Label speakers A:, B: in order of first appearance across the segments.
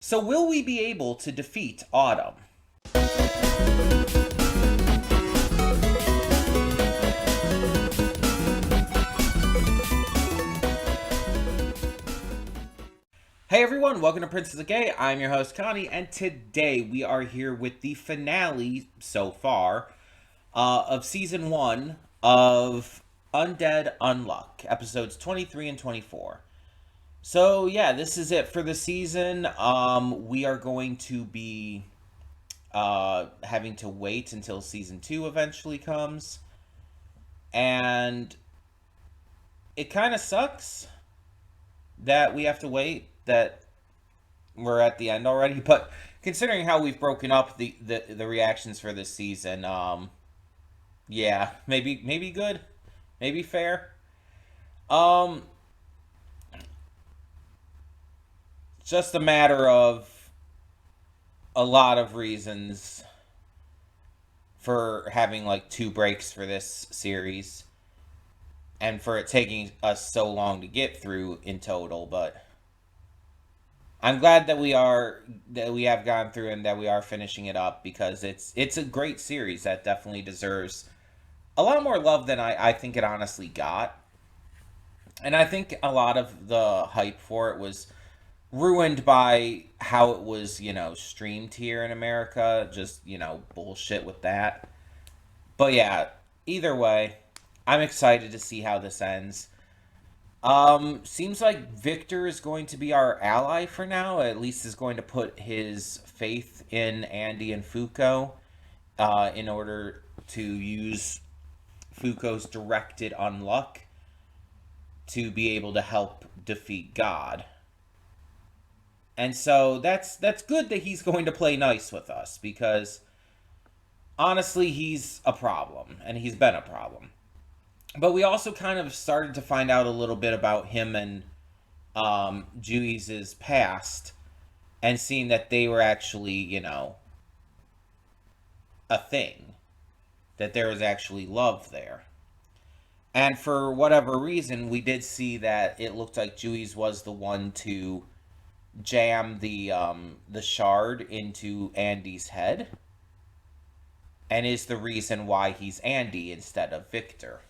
A: So will we be able to defeat Autumn? Hey everyone, welcome to Princess of Gay. I'm your host Connie, and today we are here with the finale so far of season 1 of Undead Unluck, episodes 23 and 24. So yeah, this is it for the season. We are going to be having to wait until season 2 eventually comes, and it kind of sucks that we have to wait, that we're at the end already, but considering how we've broken up the reactions for this season, yeah, maybe good, maybe fair. Um, just a matter of a lot of reasons for having like 2 breaks for this series and for it taking us so long to get through in total, but I'm glad that we have gone through and that we are finishing it up, because it's a great series that definitely deserves a lot more love than I think it honestly got. And I think a lot of the hype for it was ruined by how it was, streamed here in America. Just, bullshit with that. But yeah, either way, I'm excited to see how this ends. Seems like Victor is going to be our ally for now. At least is going to put his faith in Andy and Fuko, in order to use Fuko's directed unluck to be able to help defeat God. And so that's good that he's going to play nice with us, because honestly, he's a problem, and he's been a problem. But we also kind of started to find out a little bit about him and Juice's past, and seeing that they were actually, a thing. That there was actually love there. And for whatever reason, we did see that it looked like Juice was the one to jam the shard into Andy's head, and is the reason why he's Andy instead of Victor.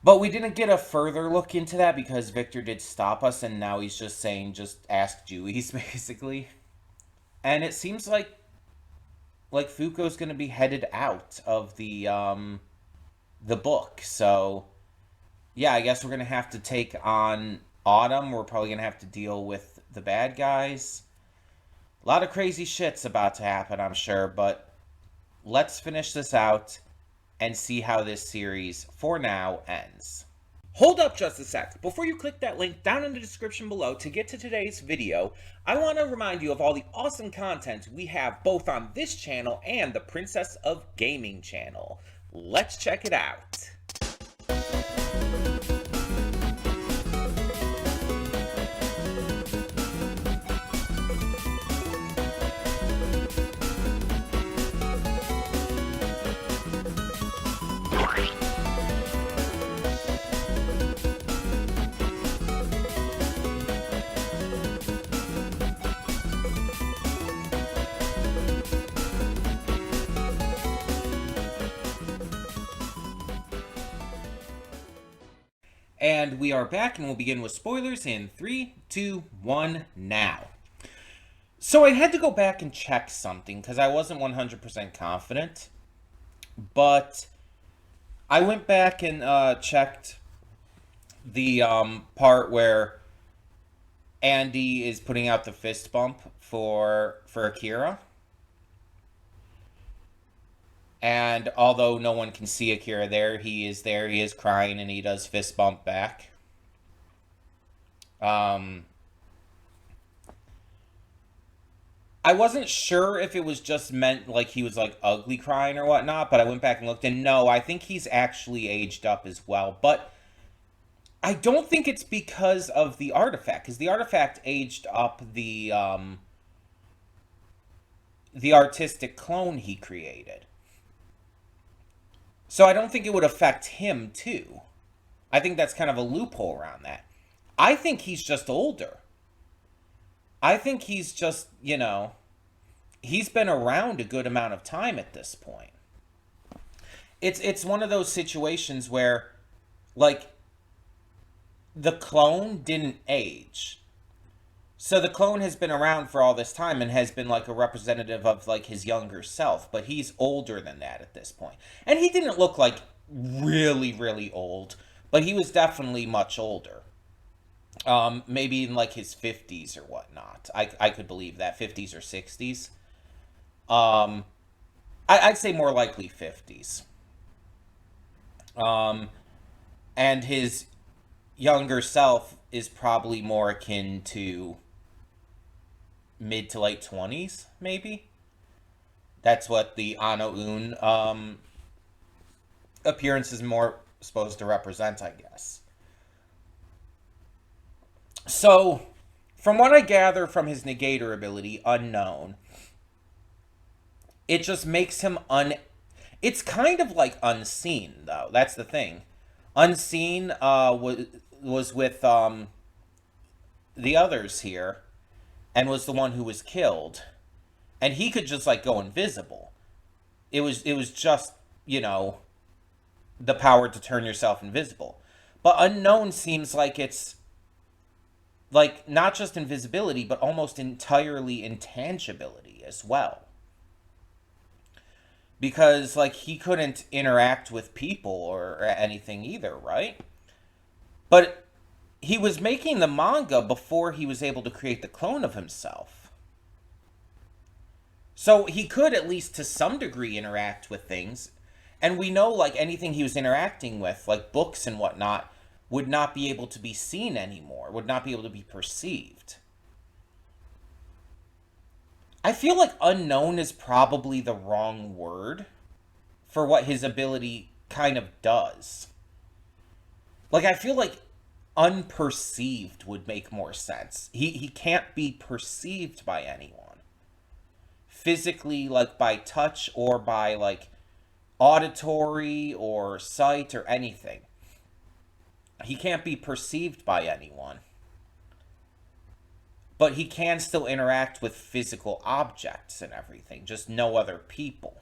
A: But we didn't get a further look into that because Victor did stop us, and now he's just saying, just ask Juice, basically. And it seems like Fuko's going to be headed out of the book. So, yeah, I guess we're going to have to take on Autumn. We're probably going to have to deal with the bad guys. A lot of crazy shit's about to happen, I'm sure, but let's finish this out and see how this series, for now, ends. Hold up just a sec. Before you click that link down in the description below to get to today's video, I want to remind you of all the awesome content we have both on this channel and the Princess of Gaming channel. Let's check it out. And we are back, and we'll begin with spoilers in 3, 2, 1, now. So I had to go back and check something because I wasn't 100% confident. But I went back and checked the part where Andy is putting out the fist bump for Akira. And although no one can see Akira there, he is there, he is crying, and he does fist bump back. I wasn't sure if it was just meant like he was like ugly crying or whatnot, but I went back and looked, and no, I think he's actually aged up as well. But I don't think it's because of the artifact, because the artifact aged up the artistic clone he created. So I don't think it would affect him, too. I think that's kind of a loophole around that. I think he's just older. I think he's just, he's been around a good amount of time at this point. It's one of those situations where, like, the clone didn't age. So the clone has been around for all this time and has been like a representative of like his younger self, but he's older than that at this point. And he didn't look like really, really old, but he was definitely much older. Maybe in like his 50s or whatnot. I could believe that, 50s or 60s. Um, I'd say more likely 50s. Um, and his younger self is probably more akin to mid to late 20s, maybe. That's what the Ano-un appearance is more supposed to represent, I guess. So, from what I gather from his negator ability, unknown, it just makes him It's kind of like unseen, though. That's the thing. Unseen was with the others here, and was the one who was killed, and he could just like go invisible. It was just the power to turn yourself invisible. But unknown seems like it's like not just invisibility, but almost entirely intangibility as well. Because like he couldn't interact with people or anything either, right? But he was making the manga before he was able to create the clone of himself. So he could at least to some degree interact with things. And we know like anything he was interacting with, like books and whatnot, would not be able to be seen anymore, would not be able to be perceived. I feel like unknown is probably the wrong word for what his ability kind of does. Like, I feel like unperceived would make more sense. He can't be perceived by anyone. Physically, like by touch or by like auditory or sight or anything. He can't be perceived by anyone. But he can still interact with physical objects and everything, just no other people.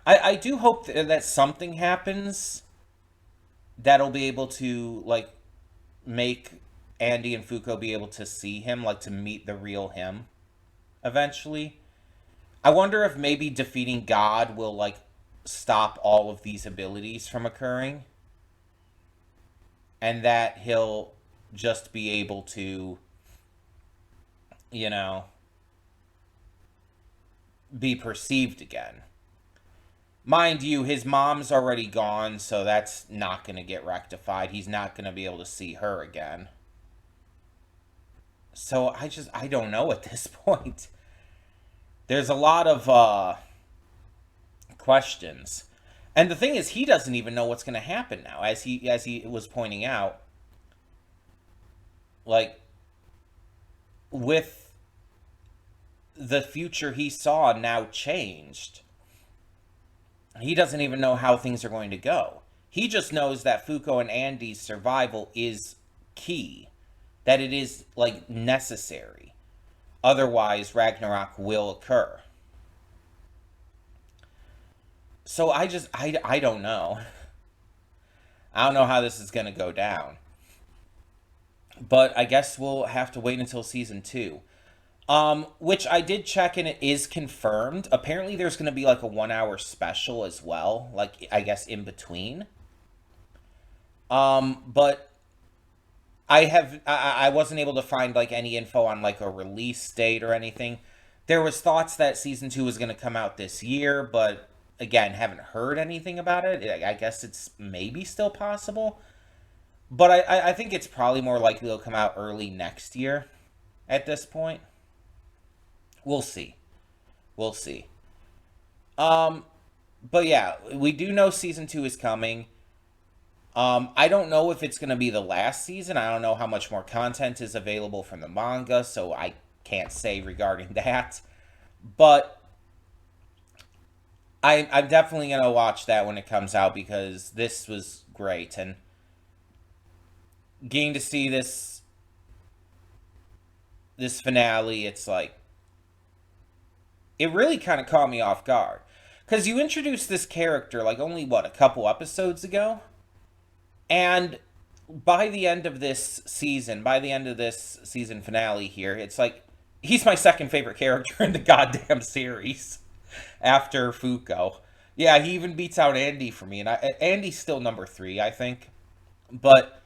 A: I do hope that something happens that'll be able to, like, make Andy and Fuko be able to see him, like, to meet the real him eventually. I wonder if maybe defeating God will, like, stop all of these abilities from occurring. And that he'll just be able to, you know, be perceived again. Mind you, his mom's already gone, so that's not going to get rectified. He's not going to be able to see her again. So I don't know at this point. There's a lot of questions. And the thing is, he doesn't even know what's going to happen now. As he was pointing out, like, with the future he saw now changed, he doesn't even know how things are going to go. He just knows that Fuko and Andy's survival is key, that it is, like, necessary. Otherwise, Ragnarok will occur. So I don't know. I don't know how this is going to go down. But I guess we'll have to wait until season 2. Which I did check and it is confirmed. Apparently there's going to be like a 1 hour special as well. Like, I guess in between. But I wasn't able to find like any info on like a release date or anything. There was thoughts that season 2 was going to come out this year, but again, haven't heard anything about it. I guess it's maybe still possible. But I think it's probably more likely it'll come out early next year at this point. We'll see. We'll see. Um, but yeah, we do know season 2 is coming. I don't know if it's going to be the last season. I don't know how much more content is available from the manga, so I can't say regarding that. But I'm definitely going to watch that when it comes out because this was great. And getting to see this finale, it's like, it really kind of caught me off guard. Because you introduced this character, like, only, what, a couple episodes ago? And by the end of this season, by the end of this season finale here, it's like, he's my second favorite character in the goddamn series after Fuko. Yeah, he even beats out Andy for me, and Andy's still number 3, I think. But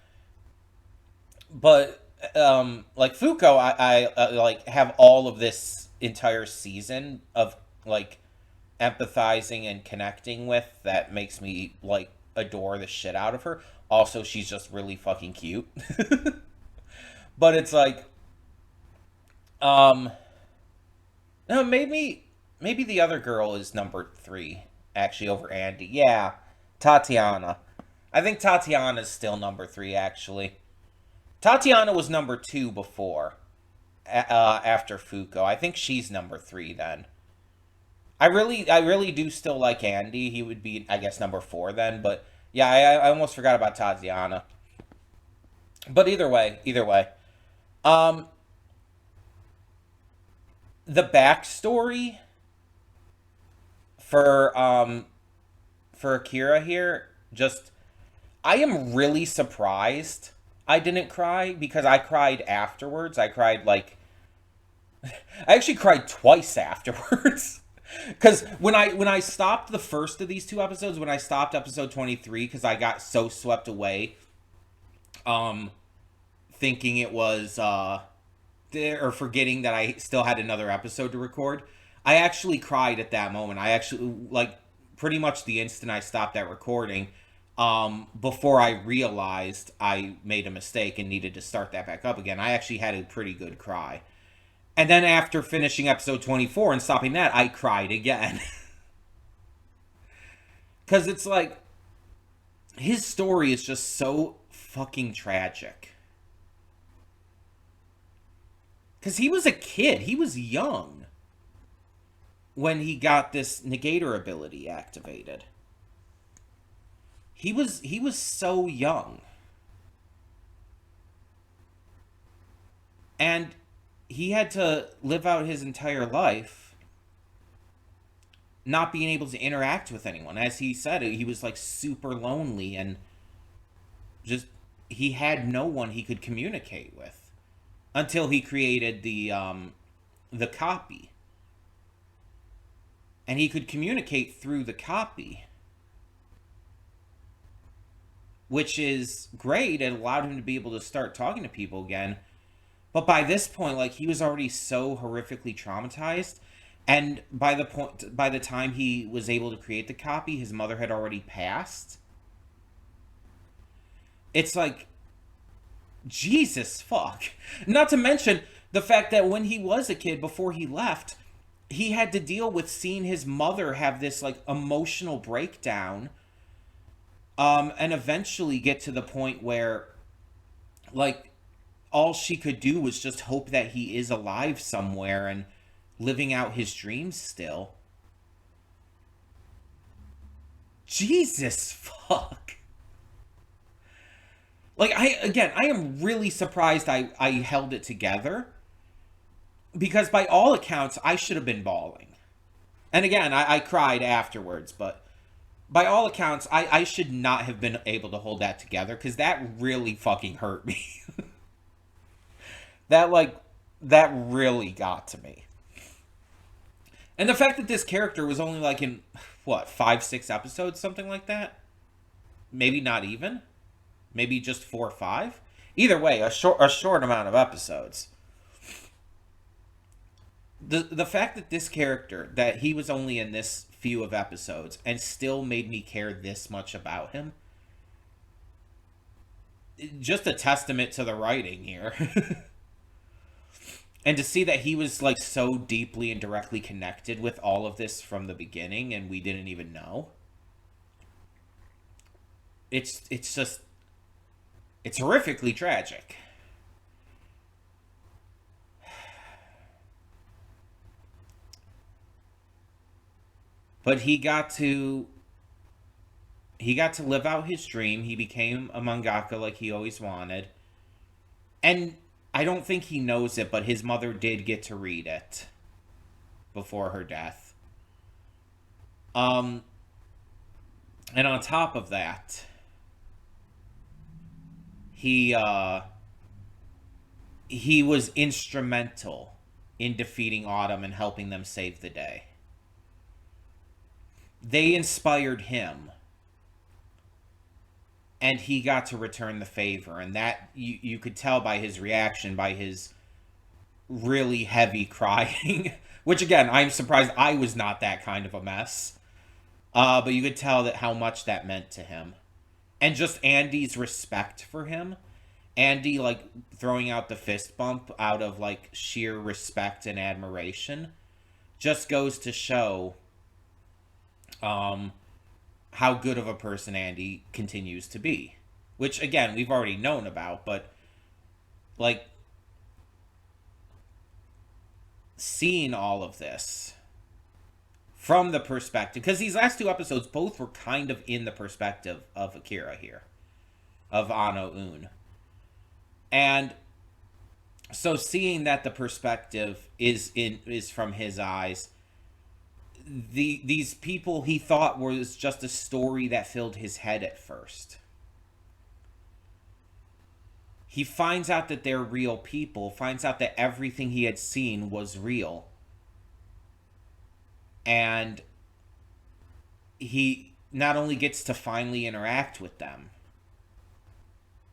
A: like Fuko, I like have all of this entire season of like empathizing and connecting with that makes me like adore the shit out of her. Also, she's just really fucking cute. But it's like, um, no, maybe the other girl is number 3 actually over Andy. Yeah, Tatiana. I think Tatiana's still number 3 actually. Tatiana was number 2 before, after Fuko. I think she's number 3 then. I really do still like Andy. He would be, I guess, number 4 then. But yeah, I almost forgot about Tatiana. But either way, um, the backstory for Akira here, just I am really surprised I didn't cry because I cried afterwards. I cried like I actually cried twice afterwards. Because when I stopped the first of these 2 episodes, when I stopped episode 23, because I got so swept away, um, thinking it was or forgetting that I still had another episode to record, I actually cried at that moment. I actually like pretty much the instant I stopped that recording, before I realized I made a mistake and needed to start that back up again. I actually had a pretty good cry. And then after finishing episode 24 and stopping that, I cried again. Because it's like, his story is just so fucking tragic. Because he was a kid. He was young when he got this negator ability activated. He was so young. And he had to live out his entire life not being able to interact with anyone. As he said, he was like super lonely and just he had no one he could communicate with until he created the copy. And he could communicate through the copy, which is great. It allowed him to be able to start talking to people again. But by this point, like, he was already so horrifically traumatized, and by the time he was able to create the copy, his mother had already passed. It's like, Jesus fuck. Not to mention the fact that when he was a kid, before he left, he had to deal with seeing his mother have this like emotional breakdown, and eventually get to the point where, like, all she could do was just hope that he is alive somewhere and living out his dreams still. Jesus fuck. Like, I am really surprised I held it together. Because by all accounts, I should have been bawling. And again, I cried afterwards, but by all accounts, I should not have been able to hold that together, because that really fucking hurt me. That really got to me. And the fact that this character was only like in, what, 5-6 episodes, something like that? Maybe not even. Maybe just 4 or 5. Either way, a short amount of episodes. The fact that this character, that he was only in this few of episodes and still made me care this much about him, just a testament to the writing here. And to see that he was like so deeply and directly connected with all of this from the beginning and we didn't even know. It's just, it's horrifically tragic. But he got to live out his dream. He became a mangaka like he always wanted. And I don't think he knows it, but his mother did get to read it before her death. And on top of that, he was instrumental in defeating Autumn and helping them save the day. They inspired him, and he got to return the favor, and that you could tell by his reaction, by his really heavy crying, which again, I'm surprised I was not that kind of a mess. But you could tell that how much that meant to him. And just Andy's respect for him. Andy, like, throwing out the fist bump out of, like, sheer respect and admiration just goes to show how good of a person Andy continues to be. Which, again, we've already known about, but, like, seeing all of this from the perspective, because these last two episodes both were kind of in the perspective of Akira here, of Ano Un. And so seeing that the perspective is from his eyes, these people he thought was just a story that filled his head at first. He finds out that they're real people, finds out that everything he had seen was real. And he not only gets to finally interact with them,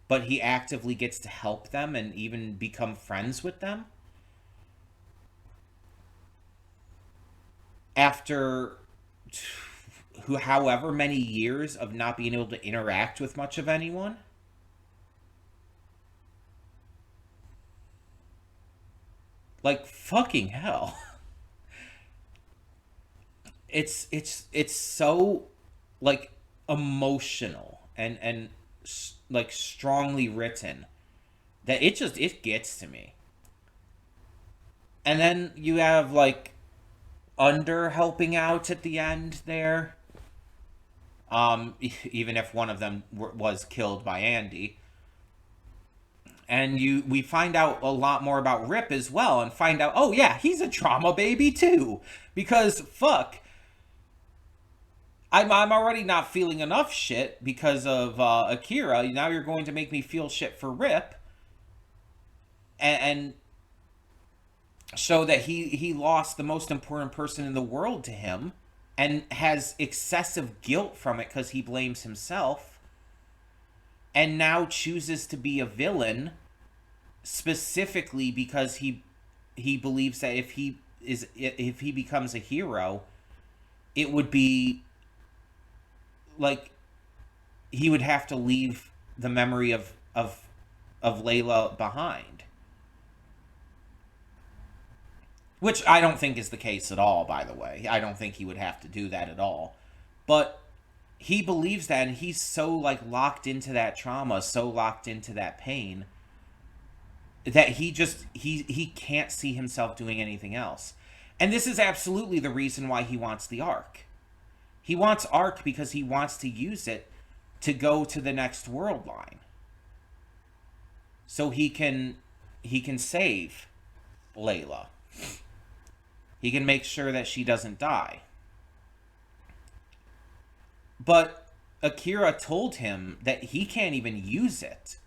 A: but he actively gets to help them and even become friends with them. After however many years of not being able to interact with much of anyone. Like, fucking hell. It's so, like, emotional and like strongly written that it gets to me. And then you have, like, Under helping out at the end there. Even if one of them was killed by Andy. And we find out a lot more about Rip as well, and find out, oh yeah, he's a trauma baby too. Because, fuck, I'm already not feeling enough shit because of Akira. Now you're going to make me feel shit for Rip. And show that he lost the most important person in the world to him, and has excessive guilt from it because he blames himself, and now chooses to be a villain specifically because he believes that if he becomes a hero, it would be like he would have to leave the memory of Layla behind. Which I don't think is the case at all, by the way. I don't think he would have to do that at all. But he believes that, and he's so, like, locked into that trauma, so locked into that pain, that he can't see himself doing anything else. And this is absolutely the reason why he wants the Ark. He wants Ark because he wants to use it to go to the next world line. So he can save Layla. He can make sure that she doesn't die. But Akira told him that he can't even use it.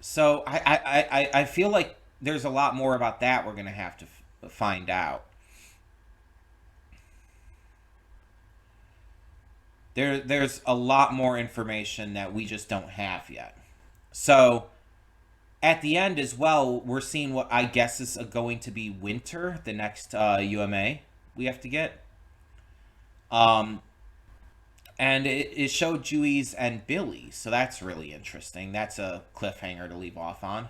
A: So I feel like there's a lot more about that we're going to have to find out. There's a lot more information that we just don't have yet. So at the end as well, we're seeing what I guess is going to be Winter, the next UMA we have to get. And it showed Juice and Billy, so that's really interesting. That's a cliffhanger to leave off on.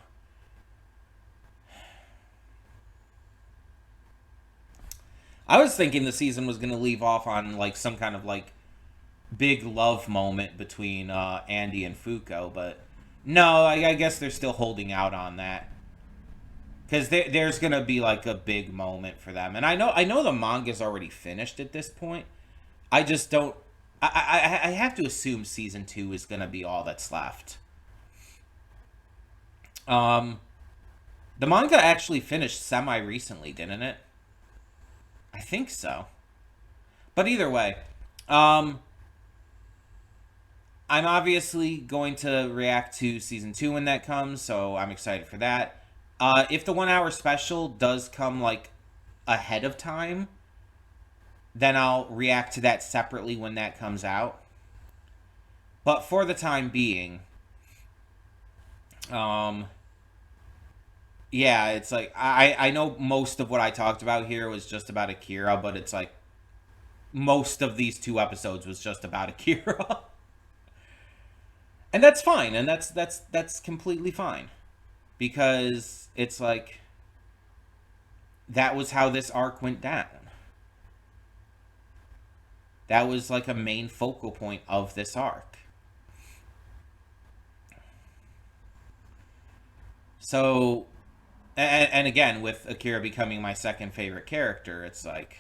A: I was thinking the season was going to leave off on, like, some kind of, like, big love moment between Andy and Fuko, but no, I guess they're still holding out on that. Because there's going to be, like, a big moment for them. And I know the manga's already finished at this point. I just don't... I have to assume Season 2 is going to be all that's left. Um, the manga actually finished semi-recently, didn't it? I think so. But either way, um, I'm obviously going to react to season 2 when that comes, so I'm excited for that. If the 1 hour special does come like ahead of time, then I'll react to that separately when that comes out. But for the time being, um, yeah, it's like I know most of what I talked about here was just about Akira, but it's like most of these 2 episodes was just about Akira. And that's fine, and that's completely fine. Because it's like that was how this arc went down. That was like a main focal point of this arc. So, and again, with Akira becoming my second favorite character, it's like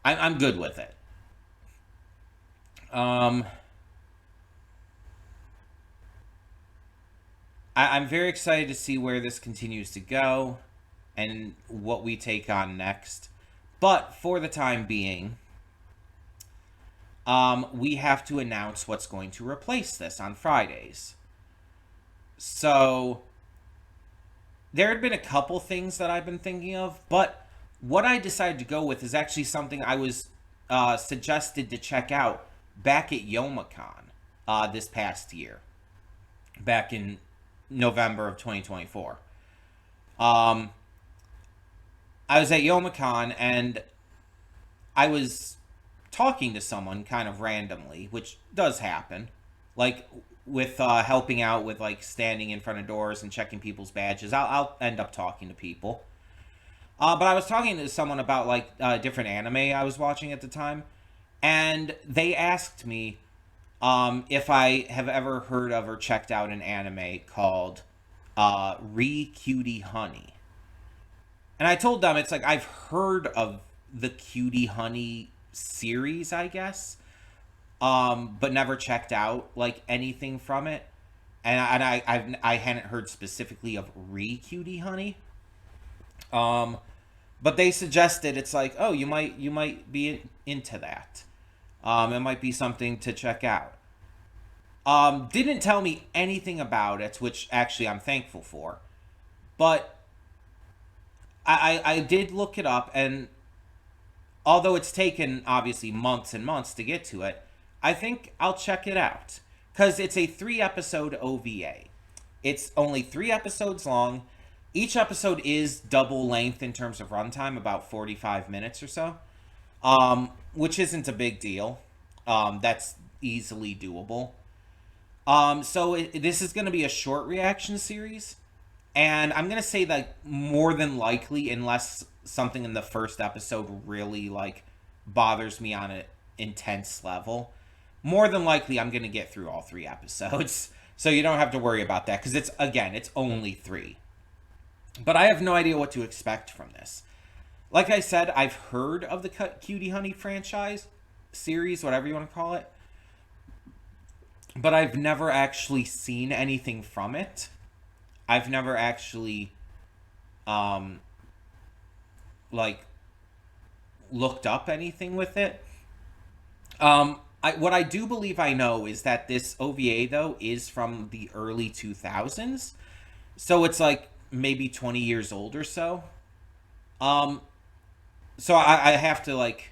A: I'm good with it. Um, I'm very excited to see where this continues to go and what we take on next. But for the time being, we have to announce what's going to replace this on Fridays. So there had been a couple things that I've been thinking of, but what I decided to go with is actually something I was suggested to check out back at Youmacon this past year, back in November of 2024. Um, I was at Youmacon and I was talking to someone kind of randomly, which does happen, like with helping out with like standing in front of doors and checking people's badges. I'll end up talking to people. But I was talking to someone about like different anime I was watching at the time, and they asked me if I have ever heard of or checked out an anime called Cutie Honey. And I told them it's like I've heard of the Cutie Honey series, I guess, but never checked out like anything from it. I hadn't heard specifically of Cutie Honey. Um, but they suggested it's like, oh, you might be into that. It might be something to check out. Didn't tell me anything about it, which actually I'm thankful for. But I did look it up, and although it's taken obviously months and months to get to it, I think I'll check it out because it's a 3 episode OVA. It's only 3 episodes long. Each episode is double length in terms of runtime, about 45 minutes or so, which isn't a big deal. That's easily doable. This is going to be a short reaction series, and I'm going to say that more than likely, unless something in the first episode really like bothers me on an intense level, more than likely I'm going to get through all 3 episodes. So you don't have to worry about that because it's only 3. But I have no idea what to expect from this. Like I said, I've heard of the Cutie Honey franchise, series, whatever you want to call it. But I've never actually seen anything from it. I've never actually, um, like, looked up anything with it. What I do believe I know is that this OVA, though, is from the early 2000s. So it's like maybe 20 years old or so. Um, so I have to like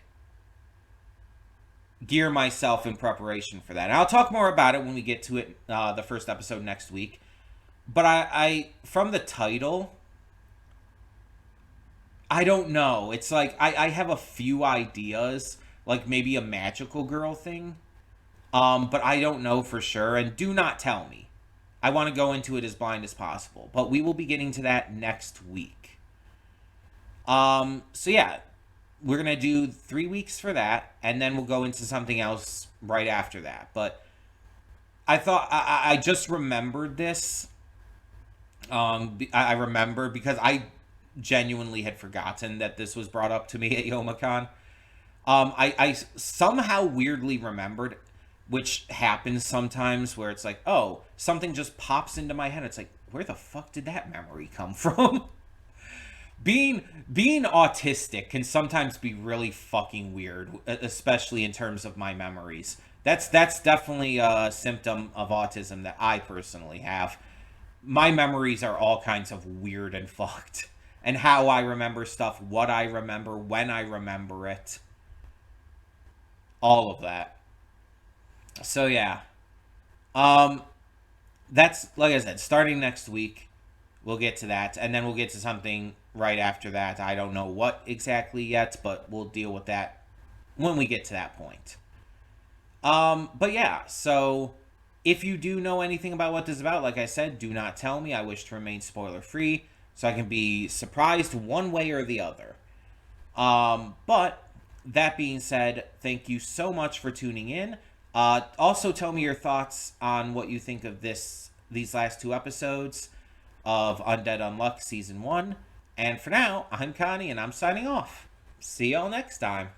A: gear myself in preparation for that. And I'll talk more about it when we get to it, the first episode next week. But I from the title, I don't know. It's like I have a few ideas, like maybe a magical girl thing. But I don't know for sure. And do not tell me. I want to go into it as blind as possible. But we will be getting to that next week. So yeah, we're gonna do 3 weeks for that, and then we'll go into something else right after that. But I thought I just remembered this. I remember because I genuinely had forgotten that this was brought up to me at Youmacon. I somehow weirdly remembered, which happens sometimes, where it's like, oh, something just pops into my head. It's like, where the fuck did that memory come from? Being autistic can sometimes be really fucking weird, especially in terms of my memories. That's definitely a symptom of autism that I personally have. My memories are all kinds of weird and fucked. And how I remember stuff, what I remember, when I remember it, all of that. So yeah. Um that's, like I said, starting next week. We'll get to that, and then we'll get to something right after that. I don't know what exactly yet, but we'll deal with that when we get to that point. But yeah, so if you do know anything about what this is about, like I said, do not tell me. I wish to remain spoiler free so I can be surprised one way or the other. But that being said, thank you so much for tuning in. Also, tell me your thoughts on what you think of these last two episodes of Undead Unluck Season 1. And for now, I'm Connie, and I'm signing off. See y'all next time.